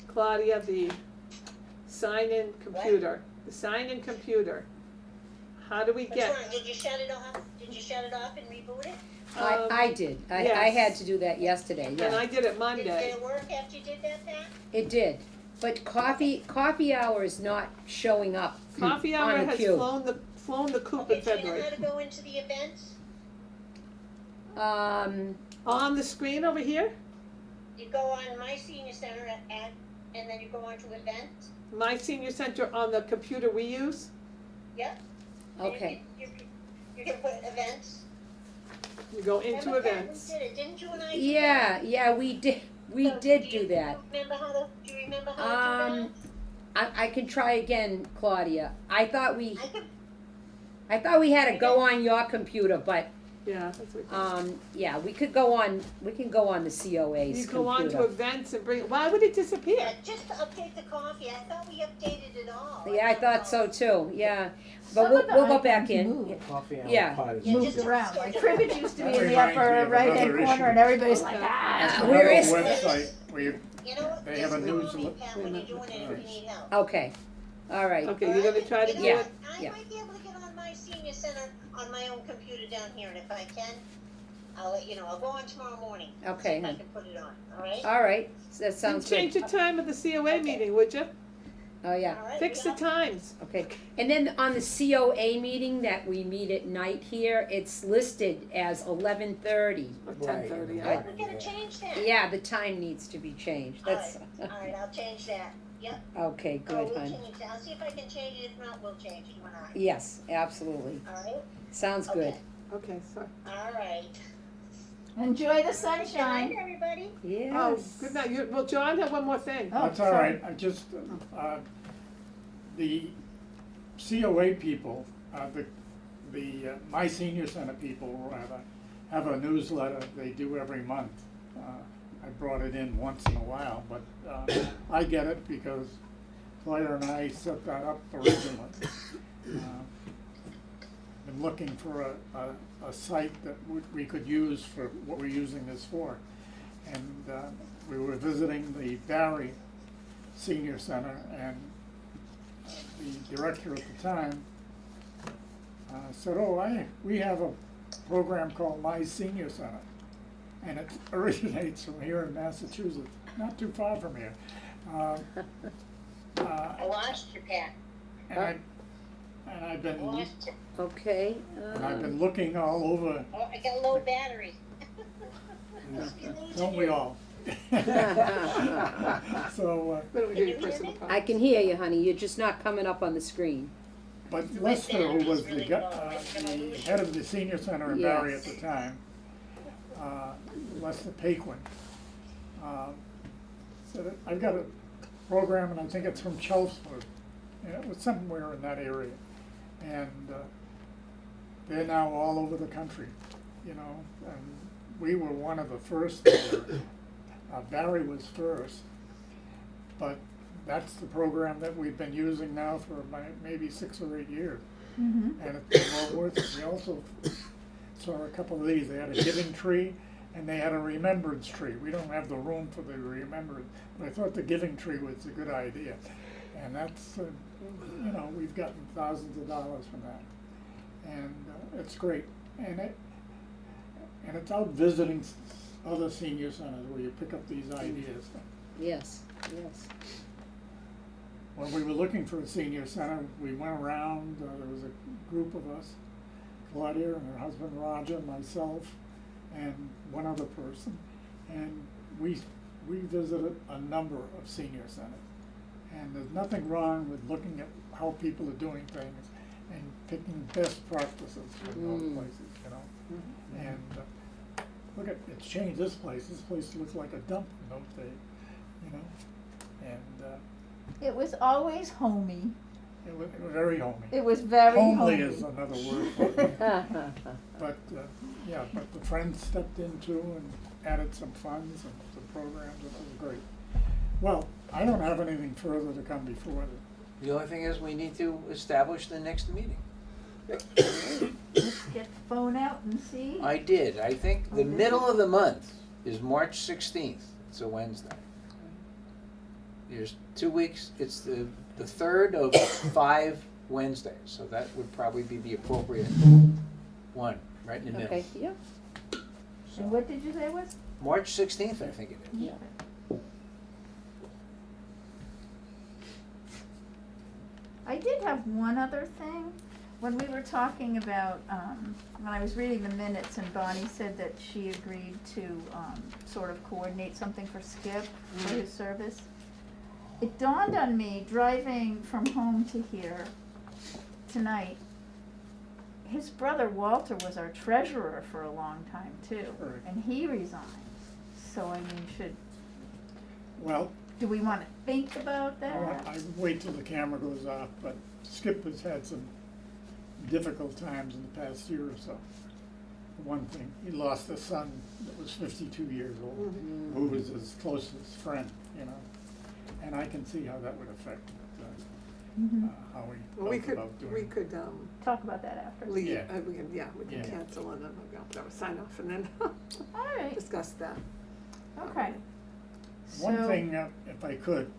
Claudia, the sign-in computer, the sign-in computer. How do we What's get? wrong? Did you shut it off? Did you shut it off and reboot it? I did. I yes. had to do that yesterday, And yeah. I did it Did Monday. it work after you did that, Pat? It did. But coffee hour is not showing up Coffee hour on the has queue. flown the coop Okay, in do you know February. how to go into the events? On the screen over here, You go on My Senior Center and then you go on to events. my senior center on the computer we use. Yep. And Okay. You can put events. You go into Remember, Pat, events. we did it, didn't you and I do Yeah, we did. We So, did do do you that. remember how to, do you remember how to do I can try again, Claudia. I thought that? I thought we had to go on your computer, but Yeah, that's what. yeah, we can go on the COA's You go on to computer. events and bring. Why would it disappear? Yeah, just to update the coffee, I thought we updated it all. Yeah, I thought so too. Yeah, but Some we'll of the we'll go back icons in. move. Coffee hour Yeah. pot is. Yeah, Moved just- around, like cribbage used to be That in the reminds me upper of right hand another corner issue. and everybody's like, Okay. ah. Where Another is it? website where you You know what? They have a Just call me, newsletter. Pat, when you're doing it if you need help. Okay, all right. Okay, you're gonna try to You do know Yeah. it. what? I yeah. might be able to get on My Senior Center on my own computer down here, and if I can, I'll let you know. I'll go on tomorrow morning. Okay, See if I hon. can put it on, all right? All right, that And sounds change good. the time of the COA meeting, would you? Oh yeah. All right, Fix the yeah. times. Okay, and then on the COA meeting that we meet at night here, it's listed as 11:30. Or Right. 10:30. Oh, we gotta change that. Yeah, the time needs to be changed. That's All right, I'll change that. Yep. okay. Oh, Good, we'll hon. change that. I'll see if I can change it. If not, we'll change it. You and I. Yes, absolutely. All right? Sounds good. Okay. Okay, sorry. All right. Enjoy the Good night, sunshine. everybody. Yes. Oh, good night. Well, John had one more thing. Oh, That's all sorry. right, I just, the COA people, the My Senior Center people, rather, have a newsletter they do every month. I brought it in once in a while, but I get it because Claire and I set that up originally. Been looking for a site that we could use for what we're using this for. And we were visiting the Barry Senior Center, and the director at the time said, "Oh, we have a program called My Senior Center, and it originates from here in Massachusetts, not too far from here." I lost you, Pat. And I've been I lost you. Okay. and I've been looking all over. Oh, I got low battery. Don't we all? So, We don't Can hear you your hear personal me? part. I can hear you, honey. You're just not coming up on the screen. but Lester, who was the head of the senior center in Barry at the time, Lester Paquin, said, "I've got a program, and I think it's from Chelmsford, and it was somewhere in that area, and they're now all over the country, you know, and we were one of the first there. Barry was first, but that's the program that we've been using now for maybe 6 or 8 years. Mhm. And it's been well worth it. We also saw a couple of these. They had a giving tree and they had a remembrance tree. We don't have the room for the remembrance, but I thought the giving tree was a good idea. And that's, you know, we've gotten thousands of dollars from that. And it's great. And it's out visiting other senior centers where you pick up these ideas. Yes. Yes. When we were looking for a senior center, we went around, there was a group of us, Claudia and her husband Roger, myself, and one other person, and we visited a number of senior centers. And there's nothing wrong with looking at how people are doing things and picking best practices from those places, you know? And look at, it's changed this place looks like a dump in those days, you know? And It was always homey. it was very homey. It was very Homely homey. is another word for it. But, yeah, but the friends stepped in too and added some funds and some programs, it was great. Well, I don't have anything further to come before this. The only thing is, we need to establish the next meeting. Let's get the phone out and see. I did. I think the middle of the month is March 16th. It's a Wednesday. There's 2 weeks. It's the third of 5 Wednesdays, so that would probably be the appropriate one, right in the middle. Okay, yeah, And what did you say it was? March 16th, I think it is. yeah. I did have one other thing. When we were talking about, when I was reading the minutes and Bonnie said that she agreed to, sort of coordinate something for Skip for his service. It dawned on me, driving from home to here tonight, his brother Walter was our treasurer for a long time too, Right. and he resigned. So I mean, Well, do we wanna think about that? I wait till the camera goes off, but Skip has had some difficult times in the past year or so. One thing, he lost a son that was 52 years old, who was his closest friend, you know, and I can see how that would affect Mhm. how he Well, we felt could, about doing we it. could, Talk about that after. leave, Yeah. we can, yeah, we can Yeah. cancel and then we'll go, sign off and then Alright, discuss that. okay. One So- thing, if I could,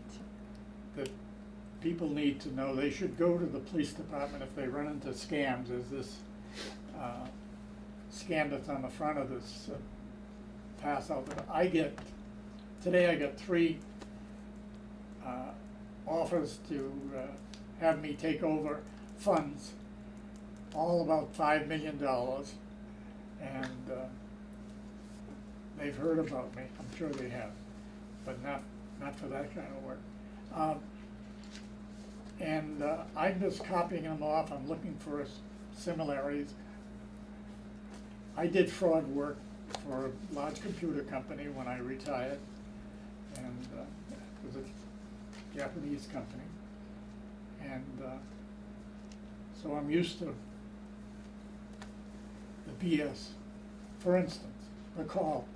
that people need to know, they should go to the police department if they run into scams, is this scam that's on the front of this pass out there. Today I got 3 offers to have me take over funds, all about $5 million, and they've heard about me, I'm sure they have, but not for that kind of work. And I'm just copying them off, I'm looking for similarities. I did fraud work for a large computer company when I retired, and it was a Japanese company. And so I'm used to the BS. For instance, the call,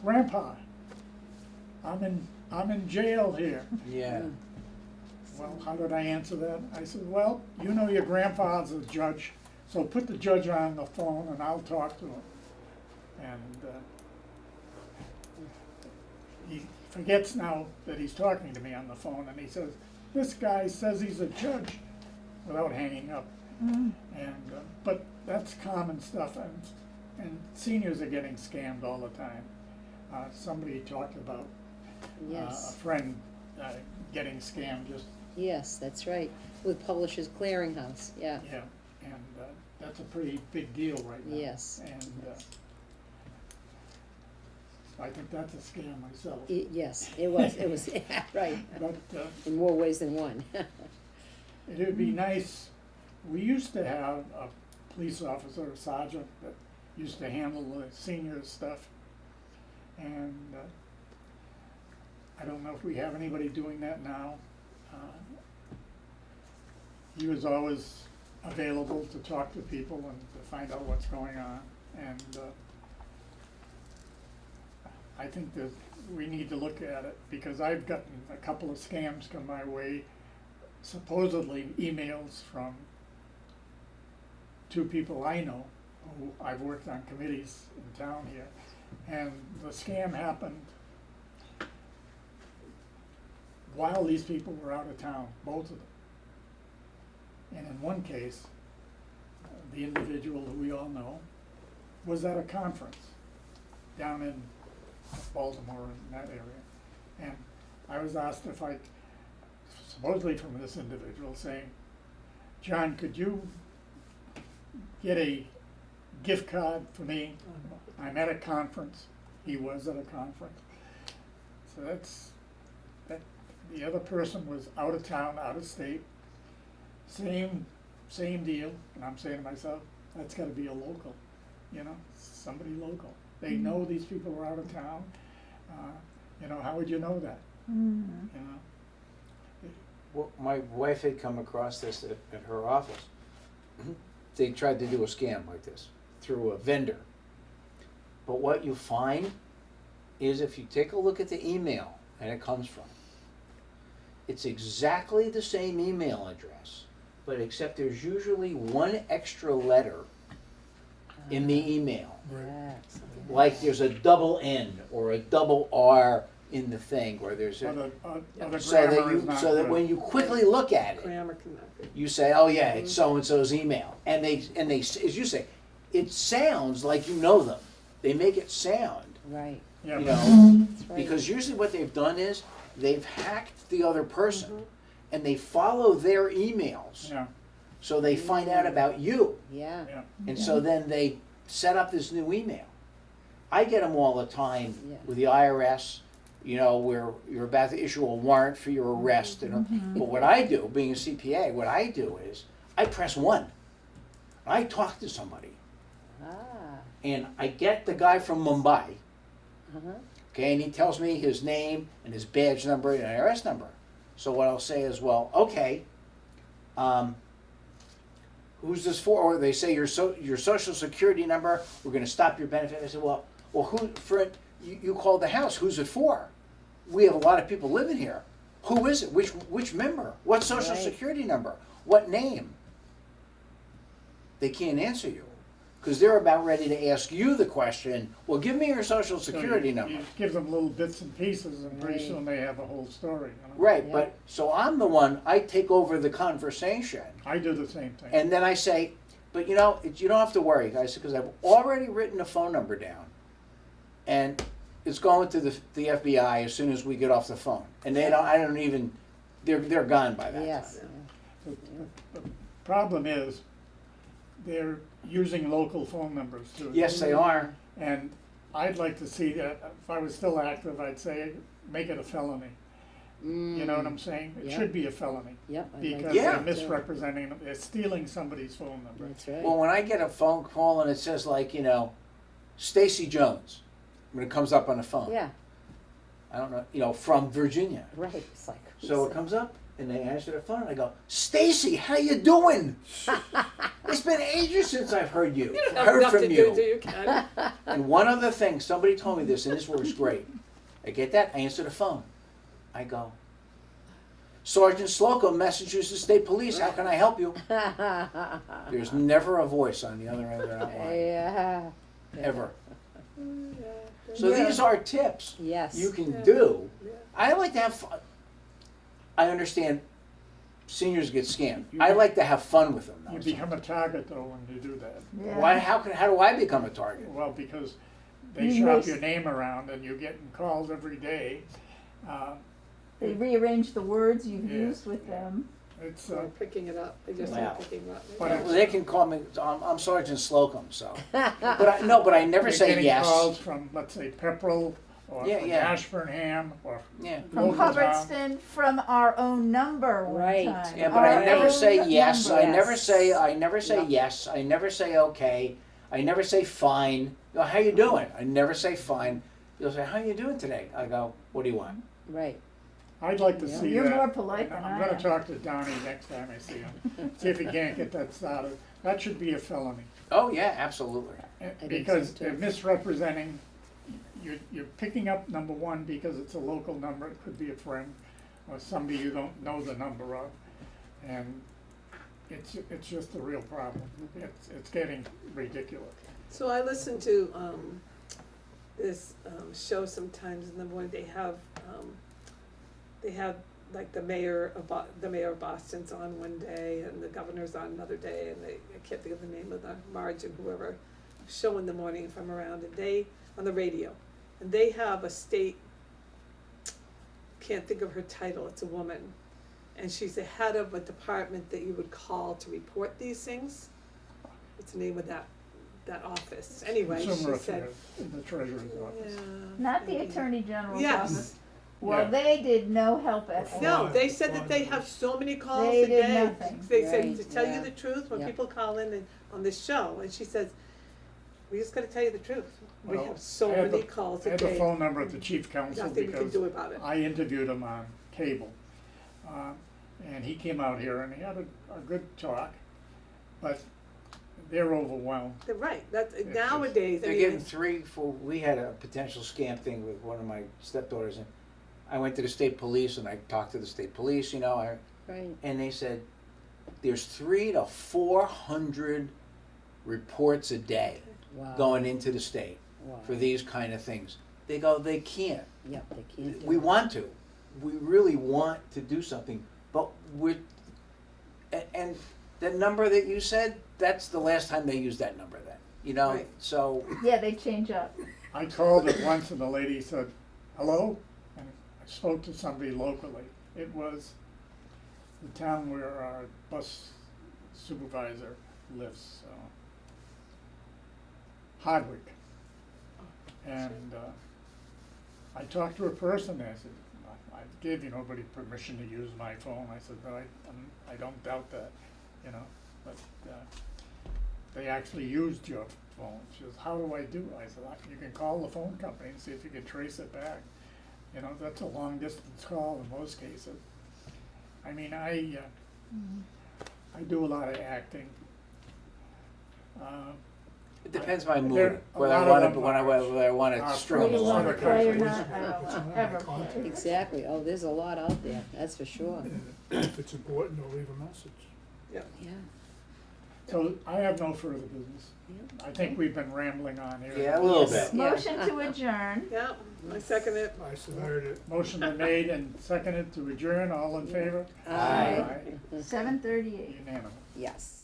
Grandpa, I'm in jail here. Yeah. Well, how did I answer that? I said, well, you know your grandfather's a judge, so put the judge on the phone and I'll talk to him. And he forgets now that he's talking to me on the phone, and he says, this guy says he's a judge, without hanging up. Mm. And, but that's common stuff, and seniors are getting scammed all the time. Somebody talked about a Yes, friend getting scammed just. yes, that's right, with Publishers Clearinghouse, yeah. Yeah, and that's a pretty big deal right now. Yes. And I think that's a scam myself. Yes, it was, yeah, right, But in more ways than one. it would be nice, we used to have a police officer, a sergeant, that used to handle the senior stuff. And I don't know if we have anybody doing that now. He was always available to talk to people and to find out what's going on. And I think that we need to look at it, because I've gotten a couple of scams come my way, supposedly emails from 2 people I know who I've worked on committees in town here. And the scam happened while these people were out of town, both of them. And in one case, the individual who we all know was at a conference down in Baltimore, in that area. And I was asked if I, supposedly from this individual, saying, John, could you get a gift card for me? I'm at a conference. He was at a conference. So that the other person was out of town, out of state. Same deal. And I'm saying to myself, that's gotta be a local, you know, somebody local. They know these people are out of town. You know, how would you know that? Mm. You know? Well, my wife had come across this at her office. They tried to do a scam like this through a vendor. But what you find is, if you take a look at the email and it comes from, it's exactly the same email address but except there's usually one extra letter in the email. Yeah. Like there's a double N or a double R in the thing, or there's Or a, the so that grammar is you, not so that good. when you quickly look at it, Grammar cannot be. you say, oh yeah, it's so-and-so's email. And they, as you say, it sounds like you know them. They make it sound, Right, Yeah, you but- know, that's right. because usually what they've done is they've hacked the other person and they follow their emails. yeah, So they find out about you. Yeah, yeah. And so then they set up this new email. I get them all the time Yeah. with the IRS, you know, where you're about to issue a warrant for your arrest. But what I do, being a CPA, what I do is I press 1. I talk to somebody. ah, And I get the guy from Mumbai, uh-huh, okay, and he tells me his name and his badge number and IRS number. So what I'll say is, well, okay, who's this for? Or they say your social security number, we're going to stop your benefit. I said, well, who, for you called the house, who's it for? We have a lot of people living here. Who is it? Which member? What social Right. security number? What name? They can't answer you because they're about ready to ask you the question, well, give me your social So security you number. give them little bits and pieces, and pretty Right. soon they have a whole story. You know? Right, Yeah. but so I'm the one, I take over the conversation. I do the same thing. And then I say, but you know, you don't have to worry, guys, because I've already written a phone number down. And it's going to the FBI as soon as we get off the phone. And they don't, I don't even, they're gone by that yes, time. The problem is, they're using local phone numbers too. Yes, they are. And I'd like to see that, if I was still active, I'd say, make it a felony. You know what I'm saying? It Yeah. should be a felony. yep. I'd like Because to Yeah. they're see it too. misrepresenting them, they're stealing somebody's phone number. That's right. Well, when I get a phone call and it says like, you know, Stacy Jones, when it comes up on the phone. Yeah, I don't know, you know, from Virginia. right, it's like. So it comes up, and they answer the phone, and I go, Stacy, how you doing? It's been ages since I've heard you, You don't have heard enough from to do, you. do you, Ken? And one other thing, somebody told me this, and this works great. I get that, I answer the phone. I go, Sergeant Slocum, Massachusetts State Police, how can I help you? There's never a voice on the other end of that line, Yeah, ever. So Yeah. these are tips yes. you can Yeah. do. Yeah. I like to have fun. I understand seniors get scammed. You- I like to have fun with them. You though, become a target though when you do that. Yeah. Why? How do I become a target? Well, because they You shop waste- your name around and you're getting calls every day. They rearrange the words you've Yeah. used with them. It's, Or picking it up, they just Wow. are picking it up. But Well, they can call me. I'm Sergeant Slocum, so. But I never they're say getting yes. calls from, let's say, Pepperell, or Yeah, from yeah. Ashburnham, or Yeah. From local town. Hubbardston, from our own number one Right. time. Yeah, but I Our never own say yes. number. I never say. I never say Yeah. yes. I never say okay. I never say fine. You know, how you doing? I never say fine. You'll say, how you doing today? I go, what do you want? Right, I'd like to Yeah. see You're that. more polite And than I'm I gonna am. talk to Donnie next time I see him, see if he can't get that started. That should be a felony. Oh yeah, absolutely. think Because so, they're too. misrepresenting, you're picking up number one because it's a local number, it could be a friend or somebody you don't know the number of. And it's just a real problem. It's getting ridiculous. So I listen to this show sometimes in the morning. They have like the mayor of Boston's on one day and the governor's on another day, and I can't think of the name of the Marge and whoever show in the morning if I'm around, and they on the radio, and they have a state. Can't think of her title. It's a woman, and she's the head of a department that you would call to report these things. What's the name of that office? Anyway, Consumer she said, Affairs in the treasurer's office. yeah, Not the maybe. Attorney General's Yes. office. Well, Yeah. they did no help at all. No, they said that they have so many calls They a did day. nothing. They said, Right, to tell yeah. you the truth, when Yeah. people call in and on this show, and she says, we just gotta tell you the truth. We Well, have so I had many the- calls I a had the day. phone number of the chief counsel Nothing we can because do about it. I interviewed him on cable. And he came out here and he had a good talk, but they're overwhelmed. They're right, that's, just- nowadays, I They're mean, getting 3, 4. We had a potential scam thing with one of my stepdaughters, and I went to the state police and I talked to the state police, you know, right, and they said, there's 300 to 400 reports a day Wow. going into the state Wow. for these kind of things. They go, they can't. Yep, they can't do We it. want to. We really want to do something, but and the number that you said, that's the last time they used that number then, you know? Right. So, Yeah, they change up. I called it once and the lady said, hello? And I spoke to somebody locally. It was the town where our bus supervisor lives, Hardwick. And I talked to a person there. I said, I gave nobody permission to use my phone. I said, no, I don't doubt that, you know, but they actually used your phone. She says, how do I do it? I said, you can call the phone company and see if you can trace it back. You know, that's a long distance call in most cases. I mean, I do a lot of acting. it depends my mood, There- a whether I lot want of to, them whether I want are to string Whether them you from want along. to play or countries. not, I don't ever play. Exactly. Oh, there's a lot out there, that's for sure. If it's important, they'll leave a message. Yeah. So I have no further business. Yeah. I think we've been rambling on here. Yeah, a little Yes. bit. Yeah. Motion to adjourn. Yeah, I second it. I submitted it. Motion been made and seconded to adjourn, all in favor? Aye. 7:38. Unanimous. Yes.